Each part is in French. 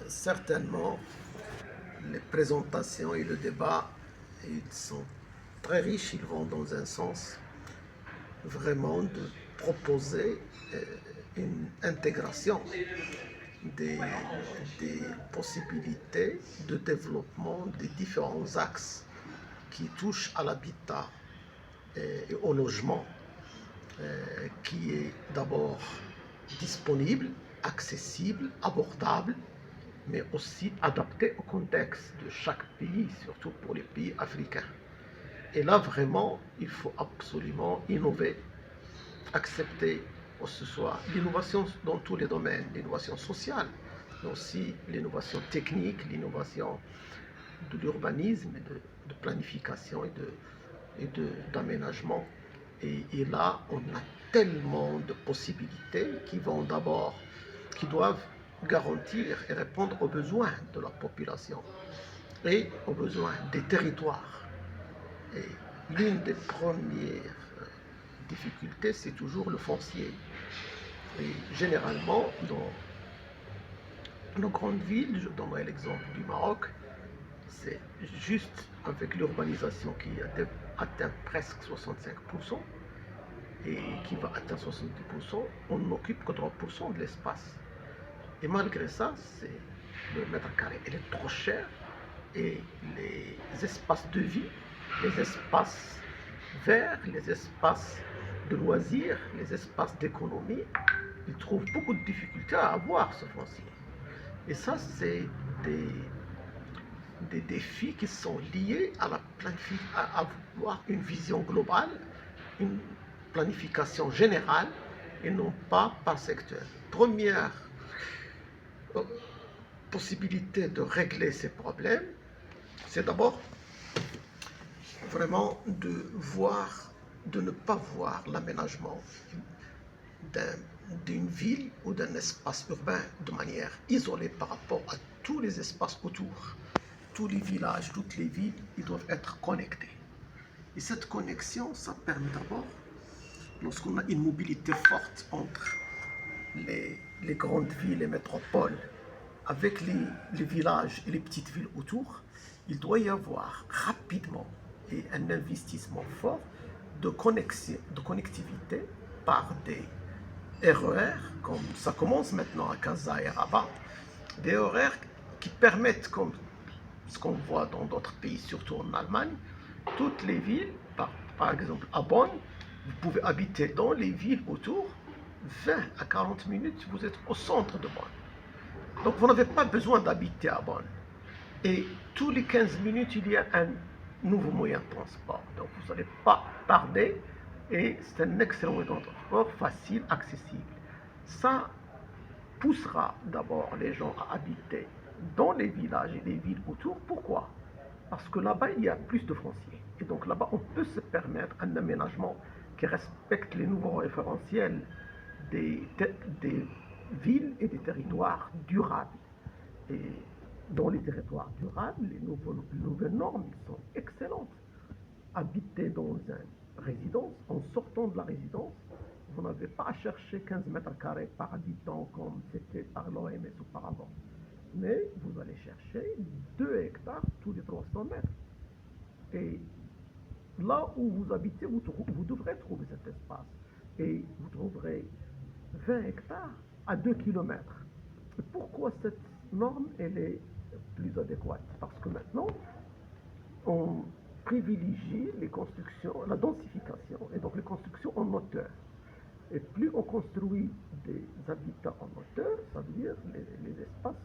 Certainement, les présentations et le débat, ils sont très riches, ils vont dans un sens vraiment de proposer une intégration des, des possibilités de développement des différents axes qui touchent à l'habitat et au logement, qui est d'abord disponible, accessible, abordable, mais aussi adapté au contexte de chaque pays, surtout pour les pays africains. Et là, vraiment, il faut absolument innover, accepter que ce soit l'innovation dans tous les domaines, l'innovation sociale, mais aussi l'innovation technique, l'innovation de l'urbanisme, de planification d'aménagement. Et là, on a tellement de possibilités qui doivent garantir et répondre aux besoins de la population et aux besoins des territoires. Et l'une des premières difficultés, c'est toujours le foncier. Et généralement, dans nos grandes villes, je donnerai l'exemple du Maroc, c'est juste avec l'urbanisation qui a atteint presque 65% et qui va atteindre 70%, on n'occupe que 3% de l'espace. Et malgré ça, le mètre carré il est trop cher et les espaces de vie, les espaces verts, les espaces de loisirs, les espaces d'économie, ils trouvent beaucoup de difficultés à avoir ce foncier. Et ça, c'est des défis qui sont liés à à avoir une vision globale, une planification générale et non pas par secteur. Première possibilité de régler ces problèmes, c'est d'abord vraiment de ne pas voir l'aménagement d'une ville ou d'un espace urbain de manière isolée par rapport à tous les espaces autour. Tous les villages, toutes les villes, ils doivent être connectés. Et cette connexion, ça permet d'abord, lorsqu'on a une mobilité forte entre les grandes villes, les métropoles, avec les villages et les petites villes autour, il doit y avoir rapidement et un investissement fort de connectivité par des RER, comme ça commence maintenant à Casa et Rabat, des RER qui permettent, comme ce qu'on voit dans d'autres pays, surtout en Allemagne, toutes les villes, par exemple à Bonn, vous pouvez habiter dans les villes autour, 20 à 40 minutes, vous êtes au centre de Bonn. Donc vous n'avez pas besoin d'habiter à Bonn. Et tous les 15 minutes, il y a un nouveau moyen de transport. Donc vous n'allez pas tarder et c'est un excellent moyen de transport, facile, accessible. Ça poussera d'abord les gens à habiter dans les villages et les villes autour. Pourquoi? Parce que là-bas, il y a plus de fonciers. Et donc là-bas, on peut se permettre un aménagement qui respecte les nouveaux référentiels des villes et des territoires durables. Et dans les territoires durables, les nouvelles normes sont excellentes. Habiter dans une résidence, en sortant de la résidence, vous n'avez pas à chercher 15 mètres carrés par habitant comme c'était par l'OMS auparavant. Mais vous allez chercher 2 hectares tous les 300 mètres. Et là où vous habitez, vous devrez trouver cet espace. Et vous trouverez 20 hectares à 2 kilomètres. Et pourquoi cette norme elle est plus adéquate? Parce que maintenant, on privilégie les constructions, la densification, et donc les constructions en hauteur. Et plus on construit des habitats en hauteur, ça veut dire que les espaces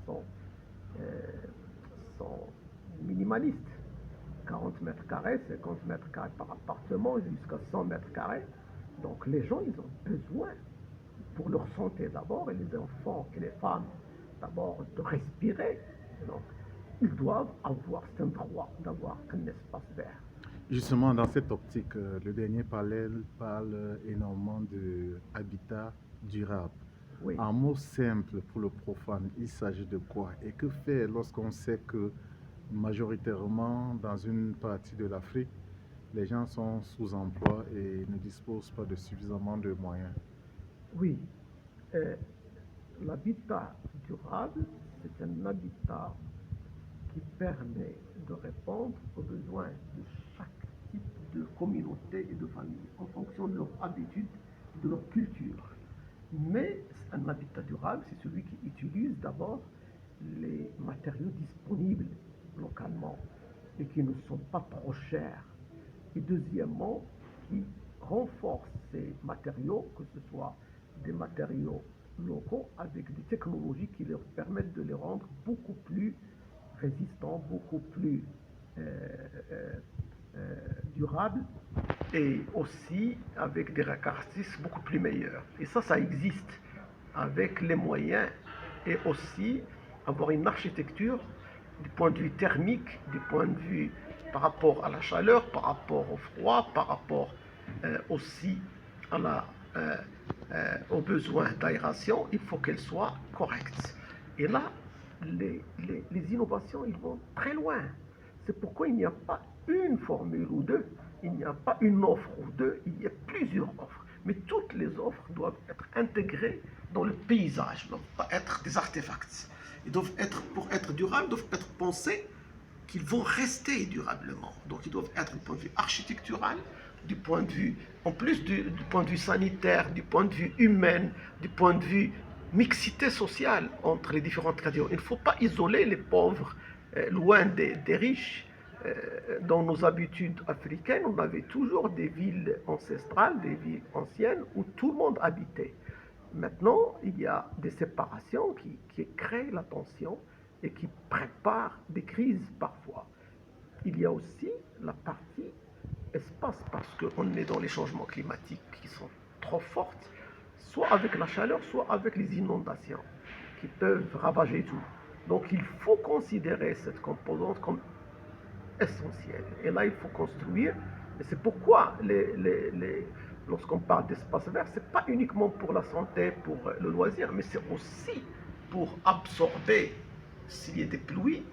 sont minimalistes. 40 mètres carrés, 50 mètres carrés par appartement, jusqu'à 100 mètres carrés. Donc les gens, ils ont besoin, pour leur santé d'abord, et les enfants et les femmes d'abord, de respirer. Donc, ils doivent avoir, c'est un droit d'avoir un espace vert. Justement, dans cette optique, le dernier parallèle parle énormément de habitat durable. Oui. En mots simples pour le profane, il s'agit de quoi? Et que faire lorsqu'on sait que majoritairement dans une partie de l'Afrique, les gens sont sous emploi et ne disposent pas de suffisamment de moyens? Oui, euh, l'habitat durable, c'est un habitat qui permet de répondre aux besoins de chaque type de communauté et de famille en fonction de leurs habitudes, de leur culture. Mais un habitat durable, c'est celui qui utilise d'abord les matériaux disponibles localement et qui ne sont pas trop chers. Et deuxièmement, qui renforce ces matériaux, que ce soit des matériaux locaux avec des technologies qui leur permettent de les rendre beaucoup plus résistants, beaucoup plus durables et aussi avec des caractéristiques beaucoup plus meilleures. Et ça existe avec les moyens et aussi avoir une architecture du point de vue thermique, du point de vue par rapport à la chaleur, par rapport au froid, par rapport aussi à aux besoins d'aération, il faut qu'elle soit correcte. Et là, les innovations, ils vont très loin. C'est pourquoi il n'y a pas une formule ou deux, il n'y a pas une offre ou deux, il y a plusieurs offres. Mais toutes les offres doivent être intégrées dans le paysage, ne doivent pas être des artefacts. Ils doivent être, pour être durables, doivent être pensés qu'ils vont rester durablement. Donc ils doivent être du point de vue architectural, du point de vue, en plus du point de vue sanitaire, du point de vue humain, du point de vue mixité sociale entre les différentes catégories. Il ne faut pas isoler les pauvres loin des riches. Dans nos habitudes africaines, on avait toujours des villes ancestrales, des villes anciennes où tout le monde habitait. Maintenant, il y a des séparations qui créent la tension et qui préparent des crises parfois. Il y a aussi la partie espace parce qu'on est dans les changements climatiques qui sont trop fortes, soit avec la chaleur, soit avec les inondations qui peuvent ravager tout. Donc il faut considérer cette composante comme essentielle. Et là, il faut construire. Et c'est pourquoi lorsqu'on parle d'espace vert, ce n'est pas uniquement pour la santé, pour le loisir, mais c'est aussi pour absorber s'il y a des pluies,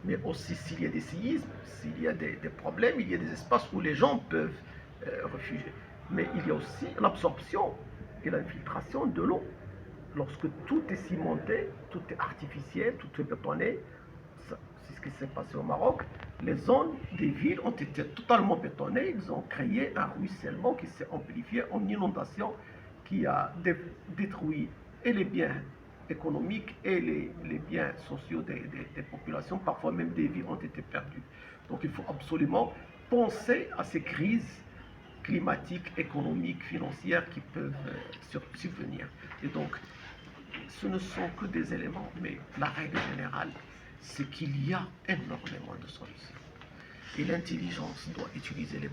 mais aussi s'il y a des séismes, s'il y a des problèmes, il y a des espaces où les gens peuvent refuger. Mais il y a aussi l'absorption et l'infiltration de l'eau. Lorsque tout est cimenté, tout est artificiel, tout est bétonné, c'est ce qui s'est passé au Maroc. Les zones des villes ont été totalement bétonnées. Ils ont créé un ruissellement qui s'est amplifié en inondation qui a détruit et les biens économiques et les biens sociaux des populations. Parfois même des vies ont été perdues. Donc il faut absolument penser à ces crises climatiques, économiques, financières qui peuvent subvenir. Et donc, ce ne sont que des éléments, mais la règle générale, c'est qu'il y a énormément de solutions. Et l'intelligence doit utiliser les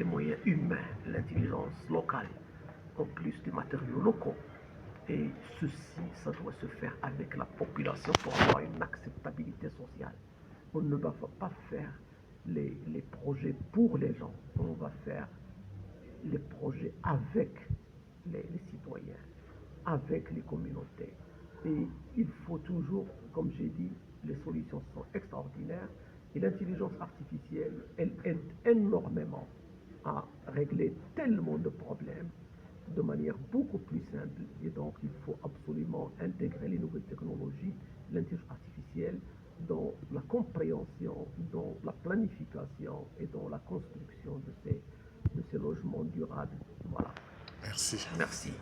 moyens humains, l'intelligence locale, en plus des matériaux locaux. Et ceci, ça doit se faire avec la population pour avoir une acceptabilité sociale. On ne va pas faire les projets pour les gens, on va faire les projets avec les citoyens, avec les communautés. Et il faut toujours, comme j'ai dit, les solutions sont extraordinaires et l'intelligence artificielle, elle aide énormément à régler tellement de problèmes de manière beaucoup plus simple. Et donc, il faut absolument intégrer les nouvelles technologies, l'intelligence artificielle, dans la compréhension, dans la planification et dans la construction de ces logements durables. Voilà. Merci. Merci.